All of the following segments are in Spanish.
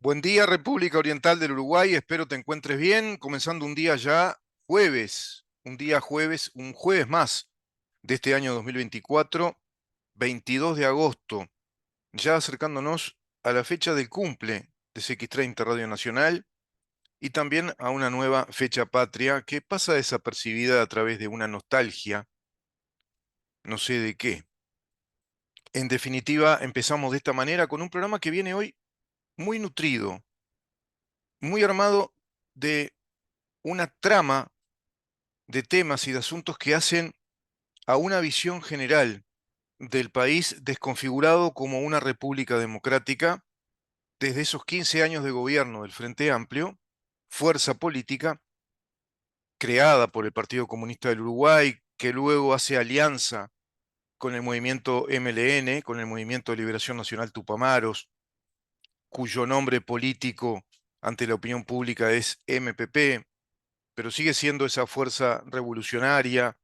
Buen día, República Oriental del Uruguay. Espero te encuentres bien. Comenzando un día ya jueves, un jueves más de este año 2024, 22 de agosto, ya acercándonos a la fecha del cumple de CX30 Radio Nacional y también a una nueva fecha patria que pasa desapercibida a través de una nostalgia, no sé de qué. En definitiva, empezamos de esta manera con un programa que viene hoy muy nutrido, muy armado de una trama de temas y de asuntos que hacen a una visión general del país desconfigurado como una república democrática desde esos 15 años de gobierno del Frente Amplio, fuerza política creada por el Partido Comunista del Uruguay, que luego hace alianza con el movimiento MLN, con el Movimiento de Liberación Nacional Tupamaros, cuyo nombre político ante la opinión pública es MPP, pero sigue siendo esa fuerza revolucionaria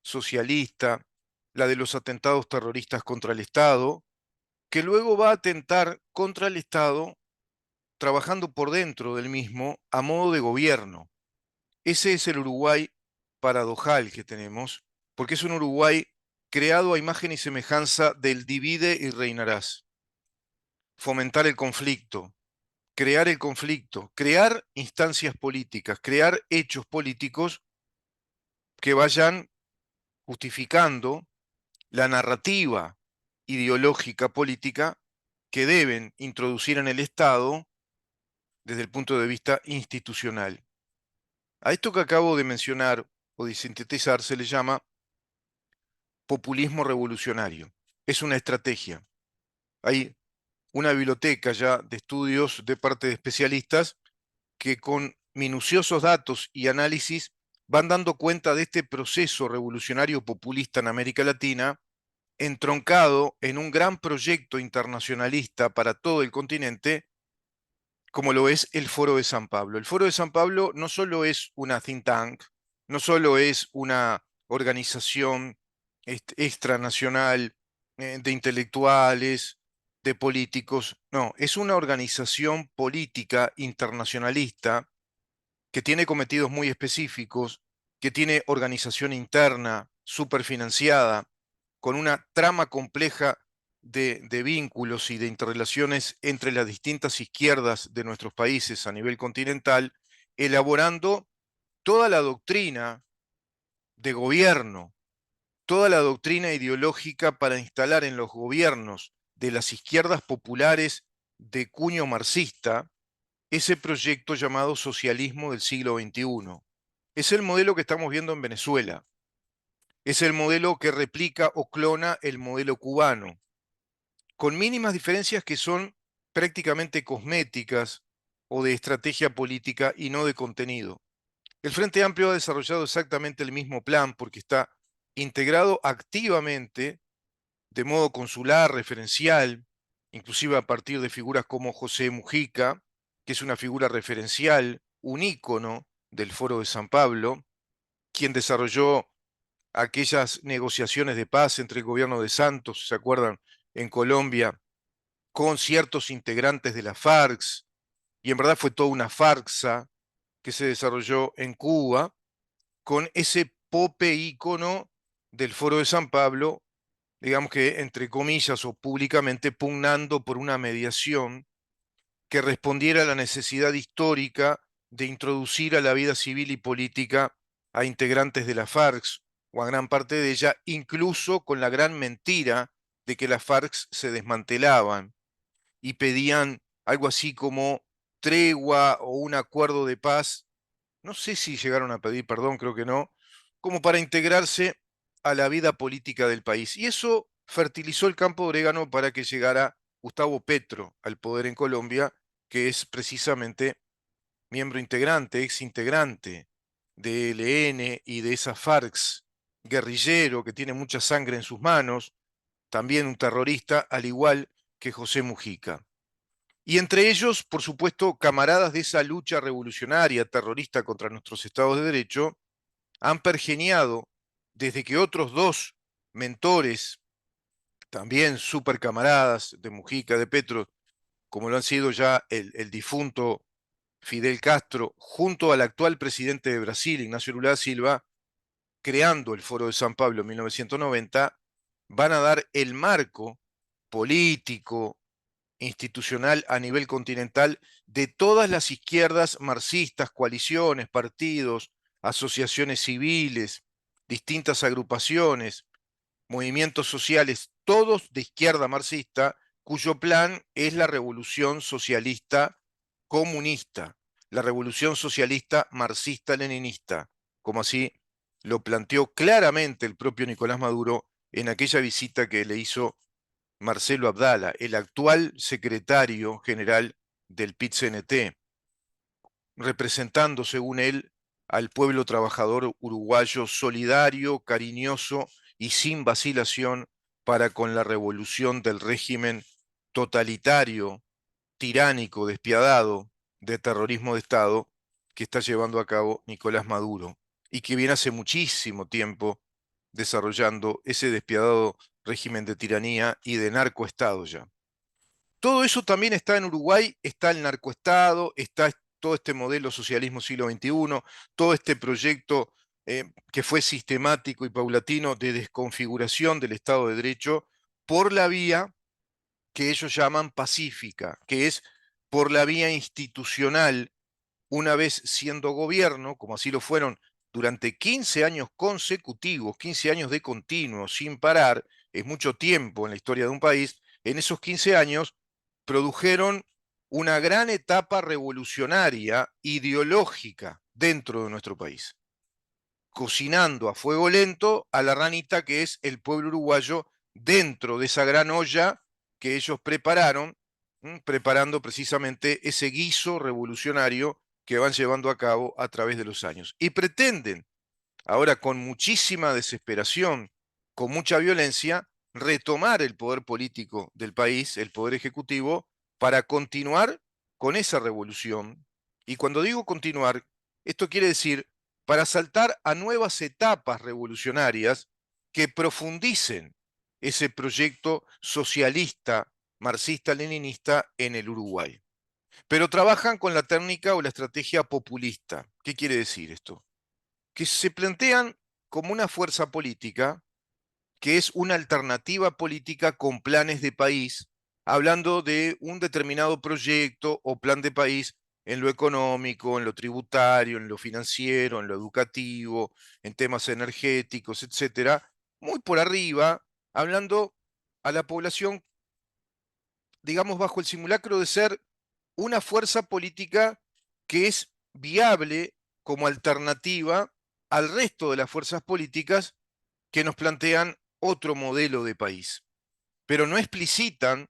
socialista, la de los atentados terroristas contra el Estado, que luego va a atentar contra el Estado trabajando por dentro del mismo a modo de gobierno. Ese es el Uruguay paradojal que tenemos, porque es un Uruguay creado a imagen y semejanza del divide y reinarás. Fomentar el conflicto, crear instancias políticas, crear hechos políticos que vayan justificando la narrativa ideológica política que deben introducir en el Estado desde el punto de vista institucional. A esto que acabo de mencionar o de sintetizar se le llama populismo revolucionario. Es una estrategia. Hay una biblioteca ya de estudios de parte de especialistas que con minuciosos datos y análisis van dando cuenta de este proceso revolucionario populista en América Latina entroncado en un gran proyecto internacionalista para todo el continente, como lo es el Foro de San Pablo. El Foro de San Pablo no solo es una think tank, no solo es una organización extranacional de intelectuales, de políticos, no, es una organización política internacionalista que tiene cometidos muy específicos, que tiene organización interna, superfinanciada, con una trama compleja de vínculos y de interrelaciones entre las distintas izquierdas de nuestros países a nivel continental, elaborando toda la doctrina de gobierno, toda la doctrina ideológica para instalar en los gobiernos de las izquierdas populares de cuño marxista ese proyecto llamado socialismo del siglo XXI. Es el modelo que estamos viendo en Venezuela. Es el modelo que replica o clona el modelo cubano, con mínimas diferencias que son prácticamente cosméticas o de estrategia política y no de contenido. El Frente Amplio ha desarrollado exactamente el mismo plan porque está integrado activamente de modo consular, referencial, inclusive a partir de figuras como José Mujica, que es una figura referencial, un ícono del Foro de San Pablo, quien desarrolló aquellas negociaciones de paz entre el gobierno de Santos, ¿se acuerdan?, en Colombia, con ciertos integrantes de la FARC, y en verdad fue toda una farsa que se desarrolló en Cuba, con ese pope ícono del Foro de San Pablo, digamos que entre comillas o públicamente pugnando por una mediación que respondiera a la necesidad histórica de introducir a la vida civil y política a integrantes de la FARC o a gran parte de ella, incluso con la gran mentira de que las FARC se desmantelaban y pedían algo así como tregua o un acuerdo de paz. No sé si llegaron a pedir perdón, creo que no, como para integrarse a la vida política del país. Y eso fertilizó el campo de orégano para que llegara Gustavo Petro al poder en Colombia, que es precisamente miembro integrante, ex integrante de ELN y de esas FARC, guerrillero que tiene mucha sangre en sus manos, también un terrorista, al igual que José Mujica. Y entre ellos, por supuesto, camaradas de esa lucha revolucionaria, terrorista contra nuestros estados de derecho, han pergeniado desde que otros dos mentores, también super camaradas de Mujica, de Petro, como lo han sido ya el difunto Fidel Castro, junto al actual presidente de Brasil, Ignacio Lula da Silva, creando el Foro de San Pablo en 1990, van a dar el marco político, institucional a nivel continental de todas las izquierdas marxistas, coaliciones, partidos, asociaciones civiles, distintas agrupaciones, movimientos sociales, todos de izquierda marxista, cuyo plan es la revolución socialista comunista, la revolución socialista marxista-leninista, como así lo planteó claramente el propio Nicolás Maduro en aquella visita que le hizo Marcelo Abdala, el actual secretario general del PIT-CNT, representando, según él, al pueblo trabajador uruguayo solidario, cariñoso y sin vacilación para con la revolución del régimen totalitario, tiránico, despiadado, de terrorismo de Estado que está llevando a cabo Nicolás Maduro y que viene hace muchísimo tiempo desarrollando ese despiadado régimen de tiranía y de narcoestado ya. Todo eso también está en Uruguay, está el narcoestado, está todo este modelo socialismo siglo XXI, todo este proyecto que fue sistemático y paulatino de desconfiguración del Estado de Derecho por la vía que ellos llaman pacífica, que es por la vía institucional, una vez siendo gobierno, como así lo fueron durante 15 años consecutivos, 15 años de continuo, sin parar, es mucho tiempo en la historia de un país, en esos 15 años produjeron una gran etapa revolucionaria, ideológica, dentro de nuestro país, cocinando a fuego lento a la ranita que es el pueblo uruguayo dentro de esa gran olla que ellos prepararon, preparando precisamente ese guiso revolucionario que van llevando a cabo a través de los años. Y pretenden, ahora con muchísima desesperación, con mucha violencia, retomar el poder político del país, el poder ejecutivo, para continuar con esa revolución. Y cuando digo continuar, esto quiere decir para saltar a nuevas etapas revolucionarias que profundicen ese proyecto socialista, marxista-leninista en el Uruguay. Pero trabajan con la técnica o la estrategia populista. ¿Qué quiere decir esto? Que se plantean como una fuerza política que es una alternativa política con planes de país, hablando de un determinado proyecto o plan de país en lo económico, en lo tributario, en lo financiero, en lo educativo, en temas energéticos, etcétera, muy por arriba, hablando a la población, digamos, bajo el simulacro de ser una fuerza política que es viable como alternativa al resto de las fuerzas políticas que nos plantean otro modelo de país, pero no explicitan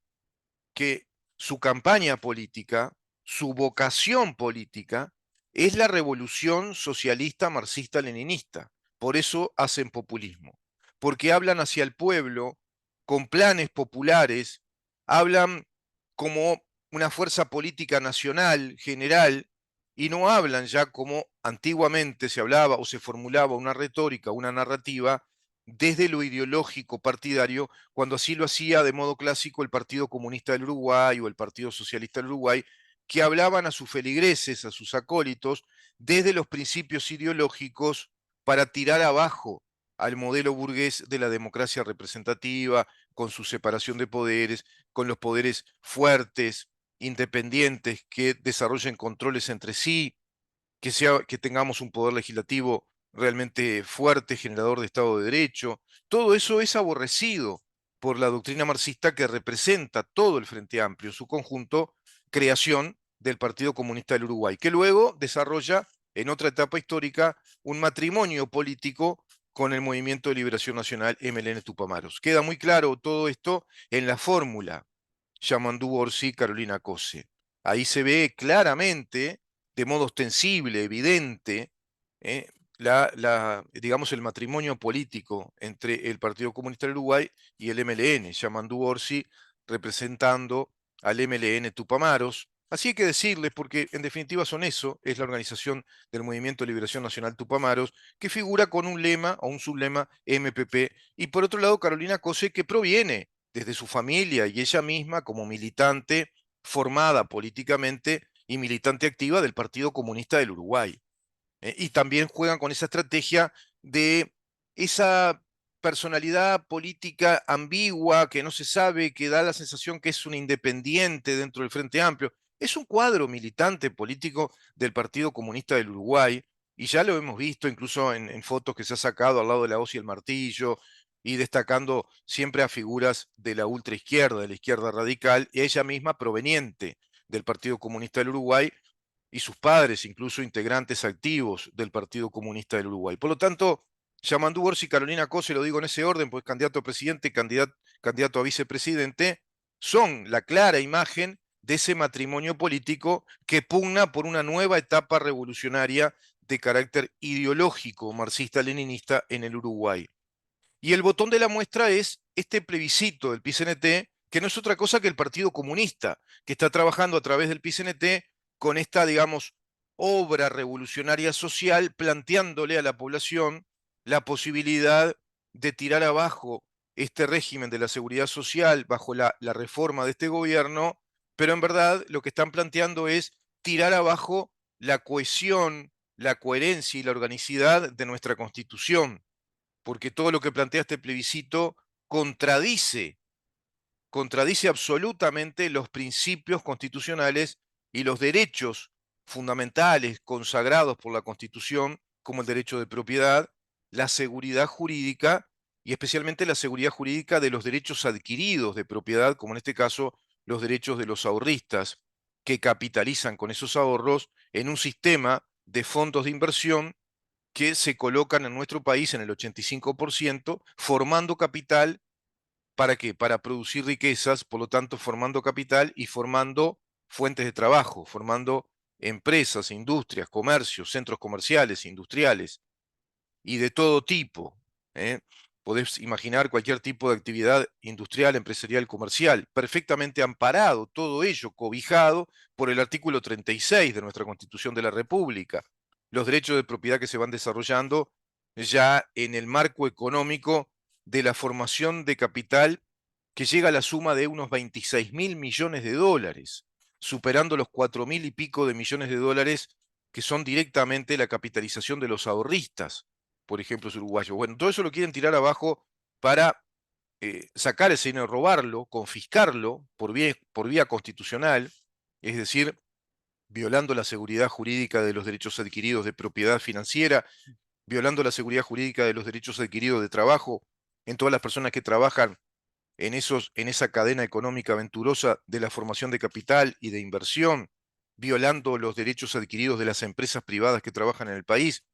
que su campaña política, su vocación política, es la revolución socialista marxista-leninista. Por eso hacen populismo, porque hablan hacia el pueblo con planes populares, hablan como una fuerza política nacional, general, y no hablan ya como antiguamente se hablaba o se formulaba una retórica, una narrativa desde lo ideológico partidario, cuando así lo hacía de modo clásico el Partido Comunista del Uruguay o el Partido Socialista del Uruguay, que hablaban a sus feligreses, a sus acólitos, desde los principios ideológicos para tirar abajo al modelo burgués de la democracia representativa, con su separación de poderes, con los poderes fuertes, independientes, que desarrollen controles entre sí, que tengamos un poder legislativo realmente fuerte, generador de Estado de Derecho. Todo eso es aborrecido por la doctrina marxista que representa todo el Frente Amplio, en su conjunto, creación del Partido Comunista del Uruguay, que luego desarrolla en otra etapa histórica un matrimonio político con el Movimiento de Liberación Nacional MLN Tupamaros. Queda muy claro todo esto en la fórmula Yamandú Orsi, Carolina Cose. Ahí se ve claramente, de modo ostensible, evidente, eh, digamos, el matrimonio político entre el Partido Comunista del Uruguay y el MLN, Yamandú Orsi representando al MLN Tupamaros. Así hay que decirles, porque en definitiva son eso, es la organización del Movimiento de Liberación Nacional Tupamaros, que figura con un lema o un sublema MPP, y por otro lado Carolina Cose, que proviene desde su familia y ella misma como militante formada políticamente y militante activa del Partido Comunista del Uruguay. Y también juegan con esa estrategia de esa personalidad política ambigua que no se sabe, que da la sensación que es un independiente dentro del Frente Amplio. Es un cuadro militante político del Partido Comunista del Uruguay, y ya lo hemos visto incluso en fotos que se ha sacado al lado de la hoz y el martillo, y destacando siempre a figuras de la ultraizquierda, de la izquierda radical, y ella misma proveniente del Partido Comunista del Uruguay, y sus padres, incluso integrantes activos del Partido Comunista del Uruguay. Por lo tanto, Yamandu Orsi y Carolina Cose, lo digo en ese orden, pues candidato a presidente, candidato a vicepresidente, son la clara imagen de ese matrimonio político que pugna por una nueva etapa revolucionaria de carácter ideológico marxista-leninista en el Uruguay. Y el botón de la muestra es este plebiscito del PCNT, que no es otra cosa que el Partido Comunista, que está trabajando a través del PCNT con esta, digamos, obra revolucionaria social, planteándole a la población la posibilidad de tirar abajo este régimen de la seguridad social bajo la reforma de este gobierno, pero en verdad lo que están planteando es tirar abajo la cohesión, la coherencia y la organicidad de nuestra Constitución, porque todo lo que plantea este plebiscito contradice, contradice absolutamente los principios constitucionales y los derechos fundamentales consagrados por la Constitución, como el derecho de propiedad, la seguridad jurídica y especialmente la seguridad jurídica de los derechos adquiridos de propiedad, como en este caso los derechos de los ahorristas, que capitalizan con esos ahorros en un sistema de fondos de inversión que se colocan en nuestro país en el 85%, formando capital. ¿Para qué? Para producir riquezas, por lo tanto, formando capital y formando fuentes de trabajo, formando empresas, industrias, comercios, centros comerciales, industriales y de todo tipo. ¿eh? Podés imaginar cualquier tipo de actividad industrial, empresarial, comercial, perfectamente amparado, todo ello cobijado por el artículo 36 de nuestra Constitución de la República. Los derechos de propiedad que se van desarrollando ya en el marco económico de la formación de capital que llega a la suma de unos 26.000 millones de dólares, superando los 4.000 y pico de millones de dólares que son directamente la capitalización de los ahorristas, por ejemplo, los uruguayos. Bueno, todo eso lo quieren tirar abajo para sacar ese dinero, robarlo, confiscarlo por vía constitucional, es decir, violando la seguridad jurídica de los derechos adquiridos de propiedad financiera, violando la seguridad jurídica de los derechos adquiridos de trabajo en todas las personas que trabajan en esa cadena económica venturosa de la formación de capital y de inversión, violando los derechos adquiridos de las empresas privadas que trabajan en el país,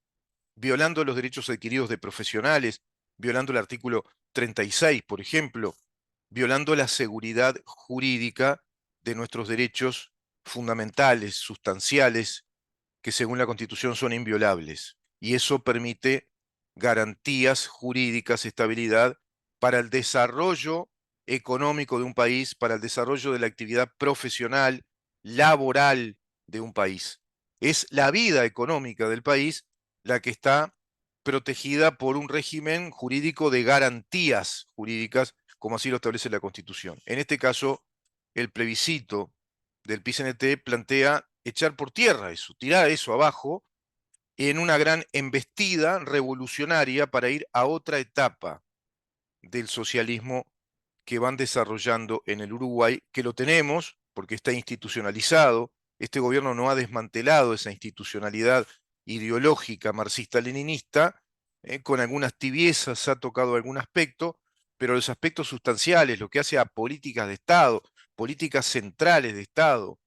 violando los derechos adquiridos de profesionales, violando el artículo 36, por ejemplo, violando la seguridad jurídica de nuestros derechos fundamentales, sustanciales, que según la Constitución son inviolables. Y eso permite garantías jurídicas, estabilidad para el desarrollo económico de un país, para el desarrollo de la actividad profesional, laboral de un país. Es la vida económica del país la que está protegida por un régimen jurídico de garantías jurídicas, como así lo establece la Constitución. En este caso, el plebiscito del PCNT plantea echar por tierra eso, tirar eso abajo en una gran embestida revolucionaria para ir a otra etapa del socialismo que van desarrollando en el Uruguay, que lo tenemos porque está institucionalizado. Este gobierno no ha desmantelado esa institucionalidad ideológica marxista-leninista, con algunas tibiezas ha tocado algún aspecto, pero los aspectos sustanciales, lo que hace a políticas de Estado, políticas centrales de Estado,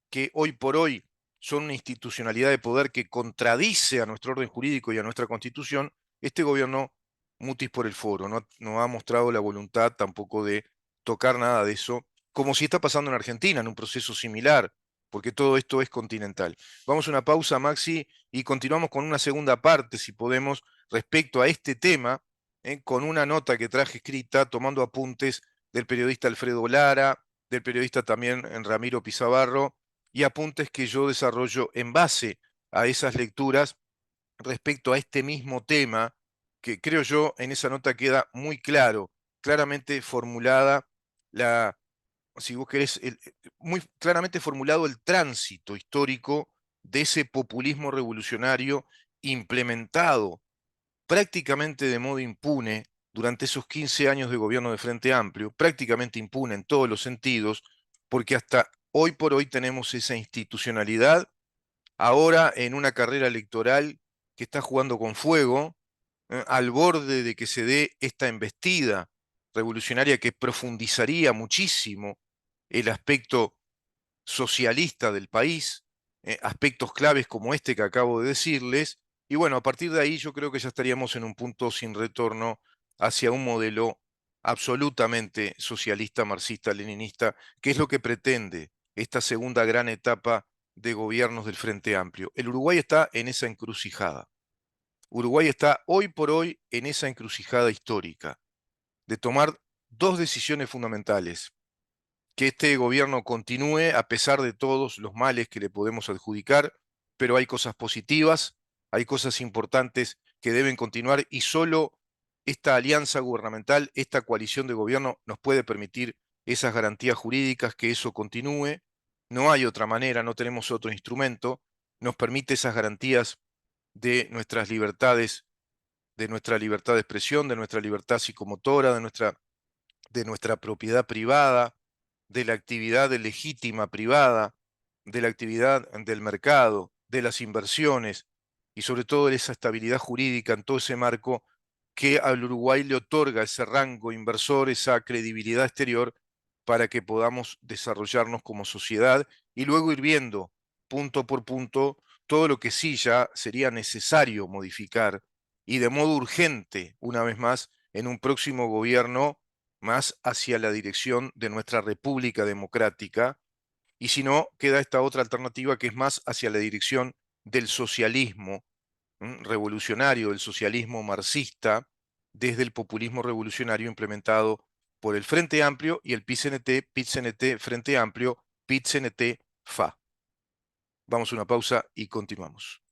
que hoy por hoy son una institucionalidad de poder que contradice a nuestro orden jurídico y a nuestra Constitución, este gobierno mutis por el foro, no ha mostrado la voluntad tampoco de tocar nada de eso, como si está pasando en Argentina, en un proceso similar, porque todo esto es continental. Vamos a una pausa, Maxi, y continuamos con una segunda parte, si podemos, respecto a este tema, con una nota que traje escrita, tomando apuntes del periodista Alfredo Lara, del periodista también Ramiro Pizabarro, y apuntes que yo desarrollo en base a esas lecturas respecto a este mismo tema, que creo yo en esa nota queda muy claro, claramente formulada la si vos querés, muy claramente formulado el tránsito histórico de ese populismo revolucionario implementado prácticamente de modo impune durante esos 15 años de gobierno de Frente Amplio, prácticamente impune en todos los sentidos, porque hasta hoy por hoy tenemos esa institucionalidad, ahora en una carrera electoral que está jugando con fuego, al borde de que se dé esta embestida revolucionaria que profundizaría muchísimo el aspecto socialista del país, aspectos claves como este que acabo de decirles, y bueno, a partir de ahí yo creo que ya estaríamos en un punto sin retorno hacia un modelo absolutamente socialista, marxista, leninista, que es lo que pretende esta segunda gran etapa de gobiernos del Frente Amplio. El Uruguay está en esa encrucijada. Uruguay está hoy por hoy en esa encrucijada histórica de tomar dos decisiones fundamentales: que este gobierno continúe a pesar de todos los males que le podemos adjudicar, pero hay cosas positivas, hay cosas importantes que deben continuar y solo esta alianza gubernamental, esta coalición de gobierno nos puede permitir esas garantías jurídicas, que eso continúe. No hay otra manera, no tenemos otro instrumento, nos permite esas garantías de nuestras libertades, de nuestra libertad de expresión, de nuestra libertad psicomotora, de nuestra propiedad privada, de la actividad legítima privada, de la actividad del mercado, de las inversiones y sobre todo de esa estabilidad jurídica en todo ese marco que al Uruguay le otorga ese rango inversor, esa credibilidad exterior para que podamos desarrollarnos como sociedad y luego ir viendo punto por punto todo lo que sí ya sería necesario modificar y de modo urgente, una vez más, en un próximo gobierno más hacia la dirección de nuestra república democrática, y si no, queda esta otra alternativa que es más hacia la dirección del socialismo revolucionario, del socialismo marxista, desde el populismo revolucionario implementado por el Frente Amplio y el PIT-CNT, PIT-CNT, Frente Amplio, PIT-CNT, FA. Vamos a una pausa y continuamos.